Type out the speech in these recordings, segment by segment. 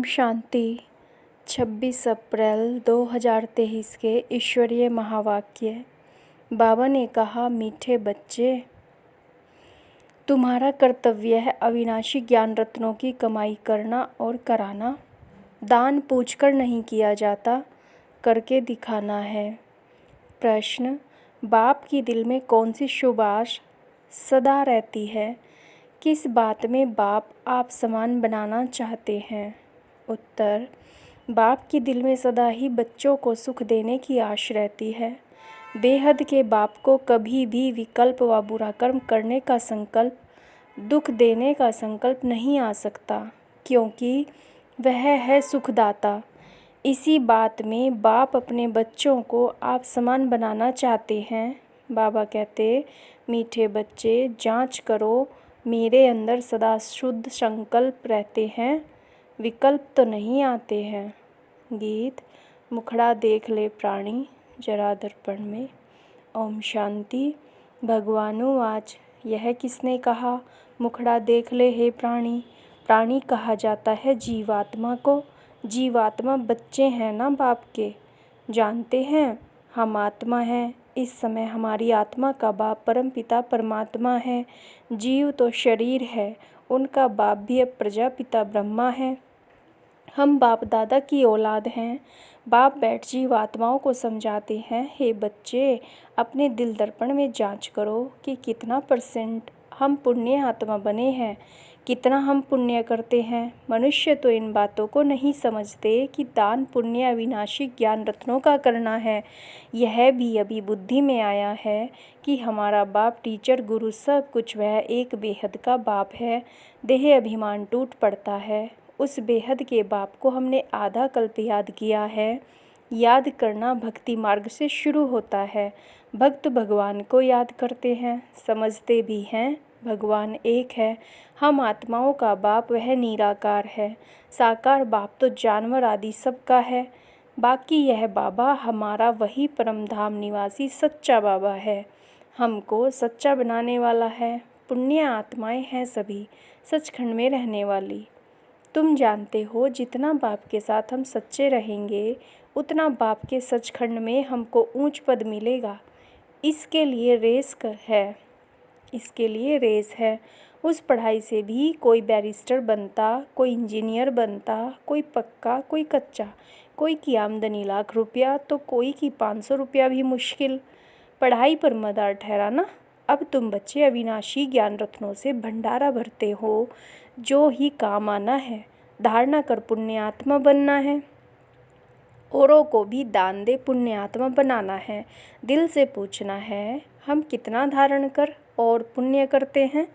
शांति। 26 अप्रैल 2023 के ईश्वरीय महावाक्य। बाबा ने कहा, मीठे बच्चे, तुम्हारा कर्तव्य है अविनाशी ज्ञान रत्नों की कमाई करना और कराना। दान पूछकर नहीं किया जाता, करके दिखाना है। प्रश्न, बाप की दिल में कौन सी शुभ आश सदा रहती है? किस बात में बाप आप समान बनाना चाहते हैं? उत्तर, बाप की दिल में सदा ही बच्चों को सुख देने की आश रहती है। बेहद के बाप को कभी भी विकल्प व बुरा कर्म करने का संकल्प, दुख देने का संकल्प नहीं आ सकता, क्योंकि वह है सुखदाता। इसी बात में बाप अपने बच्चों को आप समान बनाना चाहते हैं। बाबा कहते, मीठे बच्चे, जांच करो, मेरे अंदर सदा शुद्ध संकल्प रहते हैं, विकल्प तो नहीं आते हैं। गीत। मुखड़ा देख ले प्राणी जरा दर्पण में। ओम शांति। भगवानुवाच, यह किसने कहा? मुखड़ा देख ले हे प्राणी। प्राणी कहा जाता है जीवात्मा को। जीवात्मा बच्चे हैं ना बाप के। जानते हैं हम आत्मा हैं। इस समय हमारी आत्मा का बाप परमपिता परमात्मा है। जीव तो शरीर है, उनका बाप भी अब प्रजापिता ब्रह्मा है। हम बाप दादा की औलाद हैं। बाप बैठ जीवात्माओं को समझाते हैं, हे बच्चे, अपने दिल दर्पण में जांच करो कि कितना % हम पुण्य आत्मा बने हैं, कितना हम पुण्य करते हैं। मनुष्य तो इन बातों को नहीं समझते कि दान पुण्य अविनाशी ज्ञान रत्नों का करना है। यह भी अभी बुद्धि में आया है कि हमारा बाप टीचर गुरु सब कुछ वह एक बेहद का बाप है। देह अभिमान टूट पड़ता है। उस बेहद के बाप को हमने आधा कल्प याद किया है। याद करना भक्ति मार्ग से शुरू होता है। भक्त भगवान को याद करते हैं, समझते भी हैं भगवान एक है। हम आत्माओं का बाप वह निराकार है। साकार बाप तो जानवर आदि सबका है। बाकी यह बाबा हमारा वही परम धाम निवासी सच्चा बाबा है। हमको सच्चा बनाने वाला है। पुण्य आत्माएं हैं सभी, सचखंड में रहने वाली। तुम जानते हो, जितना बाप के साथ हम सच्चे रहेंगे, उतना बाप के सचखंड में हमको ऊंच पद मिलेगा। इसके लिए रेस है। उस पढ़ाई से भी कोई बैरिस्टर बनता, कोई इंजीनियर बनता, कोई पक्का, कोई कच्चा। कोई की आमदनी लाख रुपया तो कोई की 500 रुपया भी मुश्किल। पढ़ाई पर मदार ठहराना। अब तुम बच्चे अविनाशी ज्ञान रत्नों से भंडारा भरते हो, जो ही काम आना है। धारणा कर पुण्य आत्मा बनना है। औरों को भी दान दे पुण्य आत्मा बनाना है। दिल से पूछना है, हम कितना धारण कर और पुण्य करते हैं?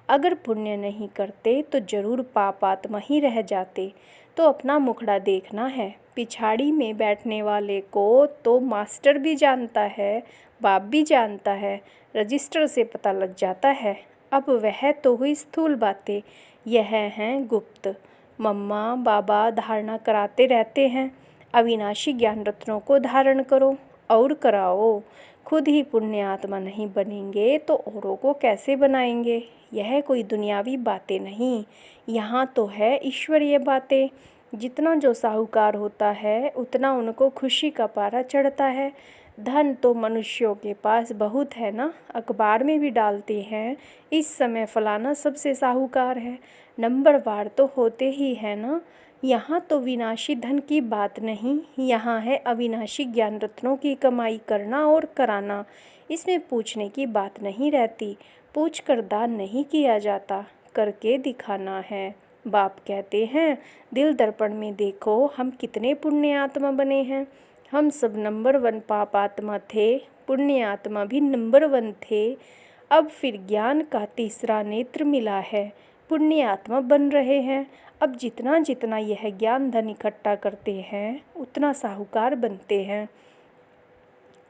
अगर पुण्य नहीं करते तो जरूर पाप आत्मा ही रह जाते। तो अपना मुखड़ा देखना है। पिछाड़ी में बैठने वाले को तो मास्टर भी जानता है, बाप भी जानता है, रजिस्टर से पता लग जाता है। अब वह तो हुई स्थूल बातें, यह हैं गुप्त। मम्मा बाबा धारणा कराते रहते हैं, अविनाशी ज्ञान रत्नों को धारण करो और कराओ। खुद ही पुण्य आत्मा नहीं बनेंगे तो औरों को कैसे बनाएंगे? यह कोई दुनियावी बातें नहीं, यहाँ तो है ईश्वरीय बातें। जितना जो साहूकार होता है, उतना उनको खुशी का पारा चढ़ता है। धन तो मनुष्यों के पास बहुत है ना, अखबार में भी डालते हैं, इस समय फलाना सबसे साहूकार है। नंबरवार तो होते ही है ना। यहाँ तो विनाशी धन की बात नहीं, यहाँ है अविनाशी ज्ञान रत्नों की कमाई करना और कराना। इसमें पूछने की बात नहीं रहती। पूछ कर दान नहीं किया जाता, करके दिखाना है। बाप कहते हैं, दिल दर्पण में देखो हम कितने पुण्य आत्मा बने हैं। हम सब नंबर 1 पाप आत्मा थे, पुण्य आत्मा भी नंबर 1 थे। अब फिर ज्ञान का तीसरा नेत्र मिला है, पुण्य आत्मा बन रहे हैं। अब जितना जितना यह ज्ञान धन इकट्ठा करते हैं, उतना साहूकार बनते हैं।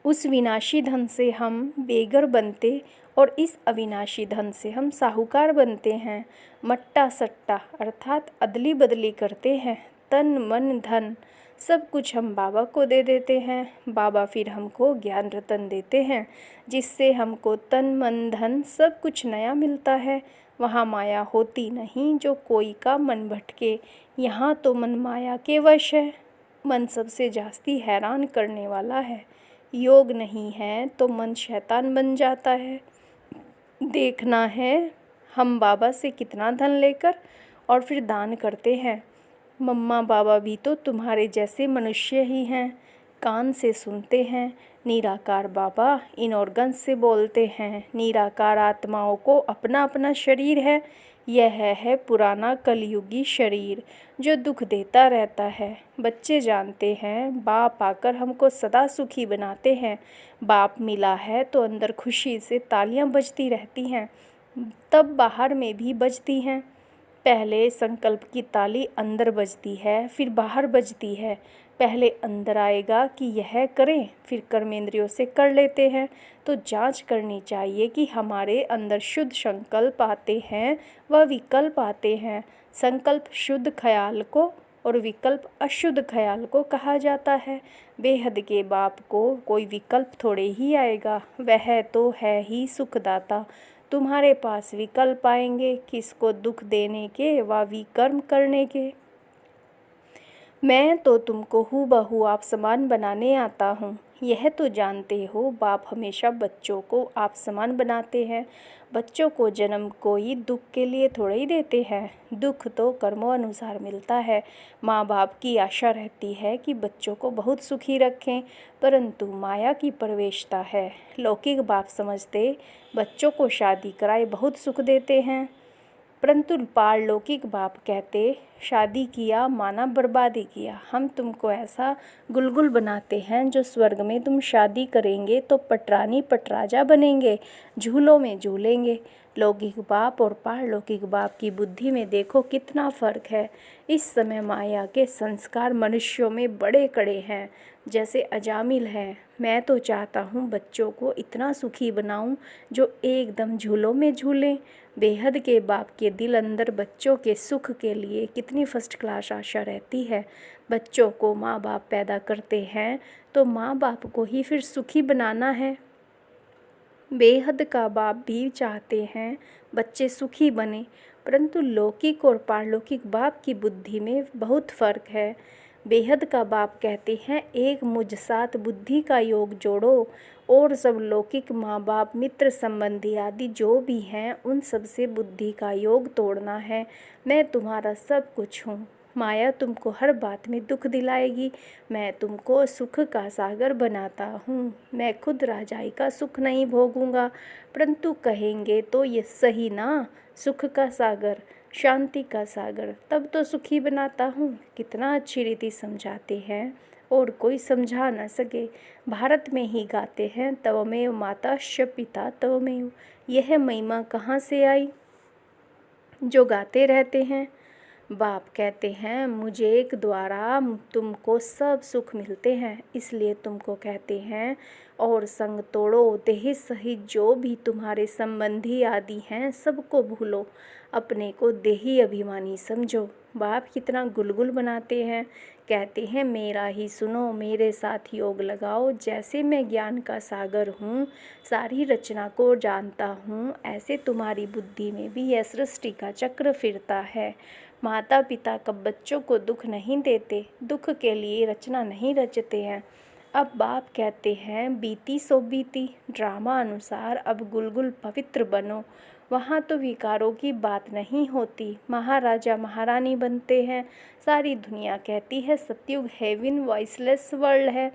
उस विनाशी धन से हम बेगर बनते और इस अविनाशी धन से हम साहूकार बनते हैं। मट्टा सट्टा अर्थात अदली बदली करते हैं। तन मन धन सब कुछ हम बाबा को दे देते हैं। बाबा फिर हमको ज्ञान रतन देते हैं, जिससे हमको तन मन धन सब कुछ नया मिलता है। वहाँ माया होती नहीं जो कोई का मन भटके। यहाँ तो मन माया के वश है। मन सबसे जास्ती हैरान करने वाला है। योग नहीं है तो मन शैतान बन जाता है। देखना है हम बाबा से कितना धन लेकर और फिर दान करते हैं। मम्मा बाबा भी तो तुम्हारे जैसे मनुष्य ही हैं। कान से सुनते हैं। निराकार बाबा इन ऑर्गन्स से बोलते हैं। निराकार आत्माओं को अपना अपना शरीर है। यह है पुराना कलयुगी शरीर जो दुख देता रहता है। बच्चे जानते हैं बाप आकर हमको सदा सुखी बनाते हैं। बाप मिला है तो अंदर खुशी से तालियां बजती रहती हैं, तब बाहर में भी बजती हैं। पहले संकल्प की ताली अंदर बजती है, फिर बाहर बजती है। पहले अंदर आएगा कि यह करें, फिर कर्मेंद्रियों से कर लेते हैं। तो जांच करनी चाहिए कि हमारे अंदर शुद्ध संकल्प आते हैं व विकल्प आते हैं। संकल्प शुद्ध ख्याल को और विकल्प अशुद्ध ख्याल को कहा जाता है। बेहद के बाप को कोई विकल्प थोड़े ही आएगा, वह तो है ही सुखदाता। तुम्हारे पास विकल्प आएंगे किसको दुख देने के व विकर्म करने के। मैं तो तुमको हूबहू आप समान बनाने आता हूँ। यह तो जानते हो बाप हमेशा बच्चों को आप समान बनाते हैं। बच्चों को जन्म कोई दुख के लिए थोड़ा ही देते हैं। दुख तो कर्मों अनुसार मिलता है। माँ बाप की आशा रहती है कि बच्चों को बहुत सुखी रखें, परंतु माया की प्रवेशता है। लौकिक बाप समझते बच्चों को शादी कराए बहुत सुख देते हैं, परंतु पारलौकिक बाप कहते शादी किया माना बर्बादी किया। हम तुमको ऐसा गुलगुल बनाते हैं जो स्वर्ग में तुम शादी करेंगे तो पटरानी पटराजा बनेंगे, झूलों में झूलेंगे। लौकिक बाप और पारलौकिक बाप की बुद्धि में देखो कितना फ़र्क है। इस समय माया के संस्कार मनुष्यों में बड़े कड़े हैं, जैसे अजामिल है। मैं तो चाहता हूँ बच्चों को इतना सुखी बनाऊँ जो एकदम झूलों में झूलें। बेहद के बाप के दिल अंदर बच्चों के सुख के लिए कितनी फर्स्ट क्लास आशा रहती है। बच्चों को माँ बाप पैदा करते हैं तो माँ बाप को ही फिर सुखी बनाना है। बेहद का बाप भी चाहते हैं बच्चे सुखी बने, परंतु लौकिक और पारलौकिक बाप की बुद्धि में बहुत फ़र्क है। बेहद का बाप कहते हैं एक मुझ साथ बुद्धि का योग जोड़ो, और सब लौकिक माँ बाप मित्र संबंधी आदि जो भी हैं उन सब से बुद्धि का योग तोड़ना है। मैं तुम्हारा सब कुछ हूँ। माया तुमको हर बात में दुख दिलाएगी। मैं तुमको सुख का सागर बनाता हूँ। मैं खुद राजाई का सुख नहीं भोगूंगा, परंतु कहेंगे तो ये सही ना, सुख का सागर, शांति का सागर, तब तो सुखी बनाता हूँ। कितना अच्छी रीति समझाते हैं और कोई समझा न सके। भारत में ही गाते हैं तवमेव माता श पिता तवमेव। यह महिमा कहाँ से आई जो गाते रहते हैं। बाप कहते हैं मुझे एक द्वारा तुमको सब सुख मिलते हैं, इसलिए तुमको कहते हैं और संग तोड़ो। देह सहित जो भी तुम्हारे संबंधी आदि हैं सबको भूलो, अपने को देही अभिमानी समझो। बाप कितना गुलगुल बनाते हैं। कहते हैं मेरा ही सुनो, मेरे साथ योग लगाओ। जैसे मैं ज्ञान का सागर हूँ, सारी रचना को जानता हूँ, ऐसे तुम्हारी बुद्धि में भी यह सृष्टि का चक्र फिरता है। माता पिता कब बच्चों को दुख नहीं देते, दुख के लिए रचना नहीं रचते हैं। अब बाप कहते हैं बीती सो बीती, ड्रामा अनुसार अब गुलगुल पवित्र बनो। वहाँ तो विकारों की बात नहीं होती, महाराजा महारानी बनते हैं। सारी दुनिया कहती है सतयुग हेवन वॉइसलेस वर्ल्ड है।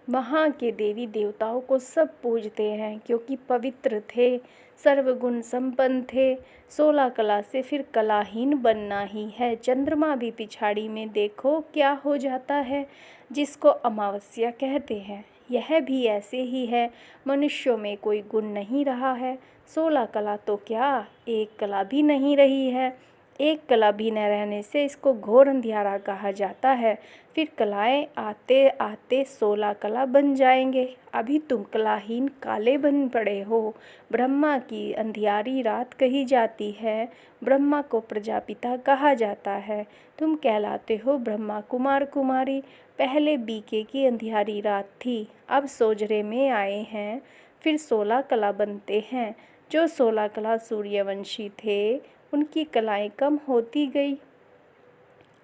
वहाँ के देवी देवताओं को सब पूजते हैं क्योंकि पवित्र थे, सर्वगुण संपन्न थे। 16 कला से फिर कलाहीन बनना ही है। चंद्रमा भी पिछाड़ी में देखो क्या हो जाता है, जिसको अमावस्या कहते हैं। यह भी ऐसे ही है, मनुष्यों में कोई गुण नहीं रहा है। 16 कला तो क्या, एक कला भी नहीं रही है। एक कला भी न रहने से इसको घोर अंधियारा कहा जाता है। फिर कलाएं आते आते 16 कला बन जाएंगे। अभी तुम कलाहीन काले बन पड़े हो। ब्रह्मा की अंधियारी रात कही जाती है, ब्रह्मा को प्रजापिता कहा जाता है। तुम कहलाते हो ब्रह्मा कुमार कुमारी। पहले बीके की अंधियारी रात थी, अब सोजरे में आए हैं, फिर 16 कला बनते हैं। जो 16 कला सूर्यवंशी थे उनकी कलाएं कम होती गई।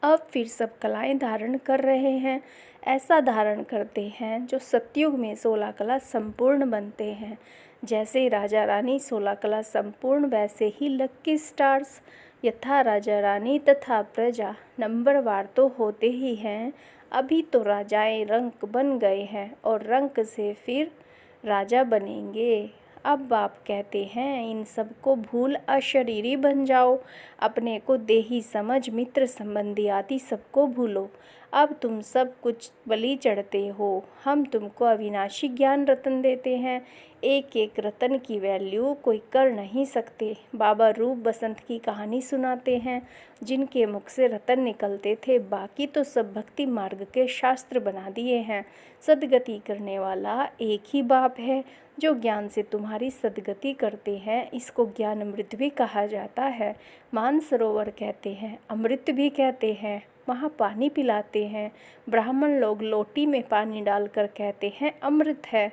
अब फिर सब कलाएं धारण कर रहे हैं। ऐसा धारण करते हैं जो सतयुग में 16 कला संपूर्ण बनते हैं। जैसे राजा रानी 16 कला संपूर्ण, वैसे ही लक्की स्टार्स। यथा राजा रानी तथा प्रजा नंबरवार तो होते ही हैं। अभी तो राजाएं रंक बन गए हैं और रंक से फिर राजा बनेंगे। अब बाप कहते हैं इन सब को भूल अशरीरी बन जाओ। अपने को देही समझ मित्र संबंधी आदि सबको भूलो। अब तुम सब कुछ बलि चढ़ते हो। हम तुमको अविनाशी ज्ञान रतन देते हैं। एक एक रतन की वैल्यू कोई कर नहीं सकते। बाबा रूप बसंत की कहानी सुनाते हैं। जिनके मुख से रतन निकलते थे, बाकी तो सब भक्ति मार्ग के शास्त्र बना दिए हैं। सदगति करने वाला एक ही बाप है जो ज्ञान से तुम्हारी सदगति करते हैं। इसको ज्ञान अमृत भी कहा जाता है। मानसरोवर कहते हैं, अमृत भी कहते हैं। वहाँ पानी पिलाते हैं। ब्राह्मण लोग लोटी में पानी डालकर कहते हैं अमृत है।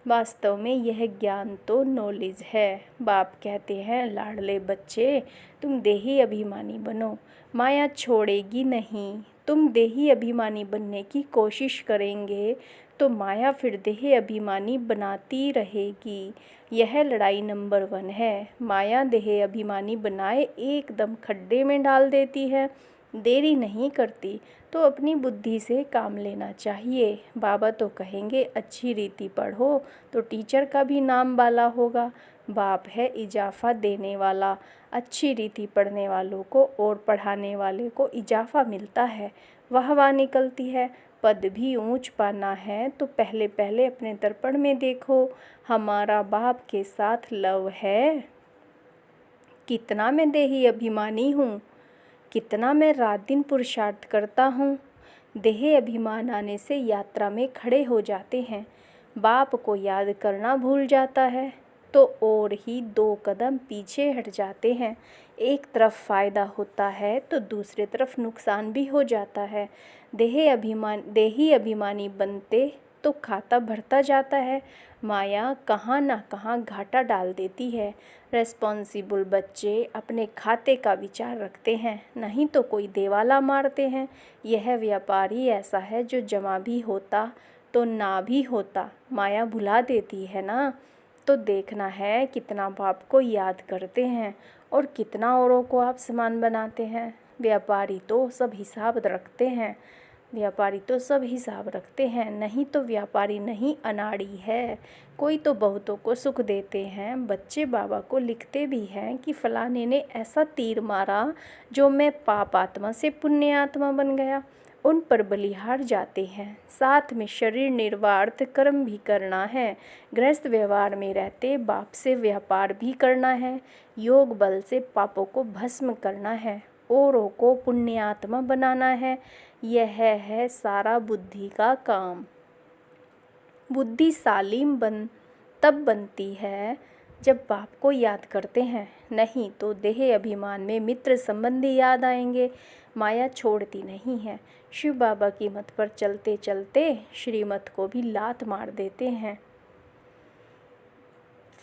वास्तव में यह ज्ञान तो नॉलेज है। बाप कहते हैं लाडले बच्चे, तुम देही अभिमानी बनो, माया छोड़ेगी नहीं। तुम देही अभिमानी बनने की कोशिश करेंगे तो माया फिर देह अभिमानी बनाती रहेगी। यह लड़ाई नंबर 1 है। माया देह अभिमानी बनाए एकदम खड्डे में डाल देती है। देरी नहीं करती तो अपनी बुद्धि से काम लेना चाहिए। बाबा तो कहेंगे अच्छी रीति पढ़ो तो टीचर का भी नाम वाला होगा। बाप है इजाफा देने वाला। अच्छी रीति पढ़ने वालों को और पढ़ाने वाले को इजाफा मिलता है, वाहवाह निकलती है। पद भी ऊंच पाना है तो पहले पहले अपने दर्पण में देखो, हमारा बाप के साथ लव है। कितना मैं देही अभिमानी हूँ, कितना मैं रात दिन पुरुषार्थ करता हूँ। देह अभिमान आने से यात्रा में खड़े हो जाते हैं। बाप को याद करना भूल जाता है तो और ही 2 कदम पीछे हट जाते हैं। एक तरफ फ़ायदा होता है तो दूसरी तरफ नुकसान भी हो जाता है। देही अभिमानी बनते तो खाता बढ़ता जाता है। माया कहाँ ना कहाँ घाटा डाल देती है। रेस्पॉन्सिबल बच्चे अपने खाते का विचार रखते हैं, नहीं तो कोई देवाला मारते हैं। यह व्यापारी ऐसा है जो जमा भी होता तो ना भी होता। माया भुला देती है ना। तो देखना है कितना बाप को याद करते हैं और कितना औरों को आप समान बनाते हैं। व्यापारी तो सब हिसाब रखते हैं। नहीं तो व्यापारी नहीं अनाड़ी है। कोई तो बहुतों को सुख देते हैं। बच्चे बाबा को लिखते भी हैं कि फलाने ने ऐसा तीर मारा जो मैं पाप आत्मा से पुण्य आत्मा बन गया। उन पर बलिहार जाते हैं। साथ में शरीर निर्वार्थ कर्म भी करना है। गृहस्थ व्यवहार में रहते बाप से व्यापार भी करना है। योग बल से पापों को भस्म करना है, औरों को पुण्यात्मा बनाना है। यह है सारा बुद्धि का काम। बुद्धि सालिम तब बनती है जब बाप को याद करते हैं, नहीं तो देह अभिमान में मित्र संबंधी याद आएंगे। माया छोड़ती नहीं है। शिव बाबा की मत पर चलते चलते श्रीमत को भी लात मार देते हैं।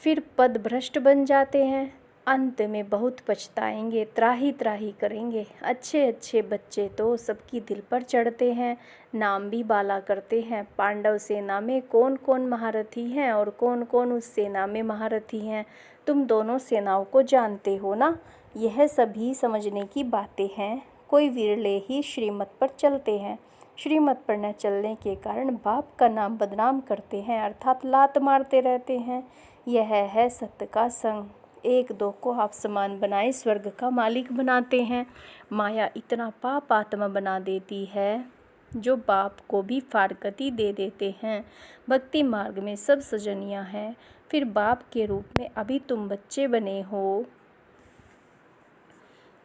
फिर पद भ्रष्ट बन जाते हैं। अंत में बहुत पछताएंगे, त्राही त्राही करेंगे। अच्छे अच्छे बच्चे तो सबकी दिल पर चढ़ते हैं, नाम भी बाला करते हैं। पांडव सेना में कौन कौन महारथी हैं और कौन कौन उस सेना में महारथी हैं, तुम दोनों सेनाओं को जानते हो ना। यह सभी समझने की बातें हैं। कोई विरले ही श्रीमत पर चलते हैं। श्रीमत पर न चलने के कारण बाप का नाम बदनाम करते हैं, अर्थात लात मारते रहते हैं। यह है सत्य का संग। 1-2 को आप समान बनाए स्वर्ग का मालिक बनाते हैं। माया इतना पाप आत्मा बना देती है जो बाप को भी फारकती दे देते हैं। भक्ति मार्ग में सब सजनियाँ हैं। फिर बाप के रूप में अभी तुम बच्चे बने हो,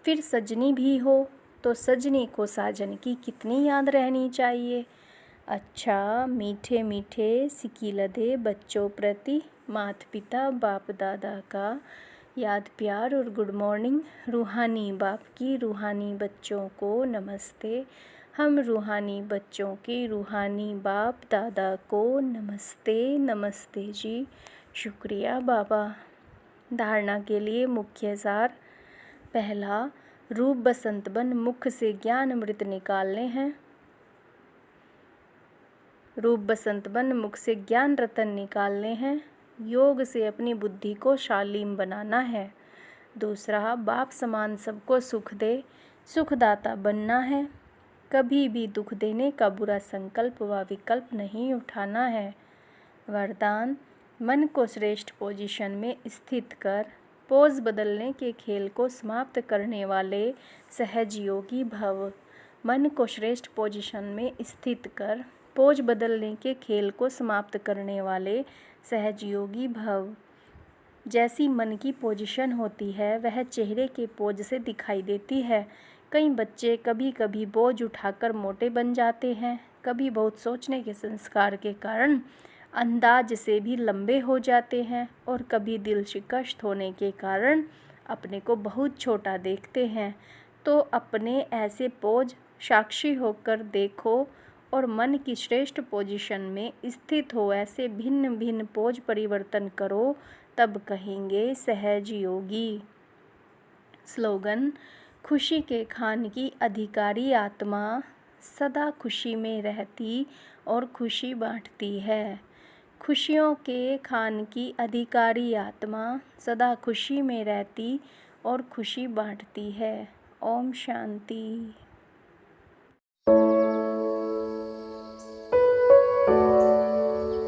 फिर सजनी भी हो, तो सजनी को साजन की कितनी याद रहनी चाहिए। अच्छा मीठे मीठे सिकीलदे बच्चों प्रति माता पिता बाप दादा का याद प्यार और गुड मॉर्निंग। रूहानी बाप की रूहानी बच्चों को नमस्ते। हम रूहानी बच्चों की रूहानी बाप दादा को नमस्ते। नमस्ते जी, शुक्रिया बाबा। धारणा के लिए मुख्य सार। पहला, रूप बसंत बन मुख से ज्ञान अमृत निकालने हैं। रूप बसंत बन मुख से ज्ञान रतन निकालने हैं। योग से अपनी बुद्धि को शालीन बनाना है। दूसरा, बाप समान सबको सुख दे, सुखदाता बनना है। कभी भी दुख देने का बुरा संकल्प व विकल्प नहीं उठाना है। वरदान, मन को श्रेष्ठ पोजीशन में स्थित कर पोज बदलने के खेल को समाप्त करने वाले सहज योगी भव। मन को श्रेष्ठ पोजीशन में स्थित कर पोज बदलने के खेल को समाप्त करने वाले सहज योगी भव। जैसी मन की पोजीशन होती है वह चेहरे के पोज से दिखाई देती है। कई बच्चे कभी कभी बोझ उठाकर मोटे बन जाते हैं, कभी बहुत सोचने के संस्कार के कारण अंदाज से भी लंबे हो जाते हैं और कभी दिल शिकस्त होने के कारण अपने को बहुत छोटा देखते हैं। तो अपने ऐसे पोज साक्षी होकर देखो और मन की श्रेष्ठ पोजीशन में स्थित हो ऐसे भिन्न भिन्न पोज परिवर्तन करो, तब कहेंगे सहज योगी। स्लोगन, खुशी के खान की अधिकारी आत्मा सदा खुशी में रहती और खुशी बांटती है। खुशियों के खान की अधिकारी आत्मा सदा खुशी में रहती और खुशी बांटती है। ओम शांति।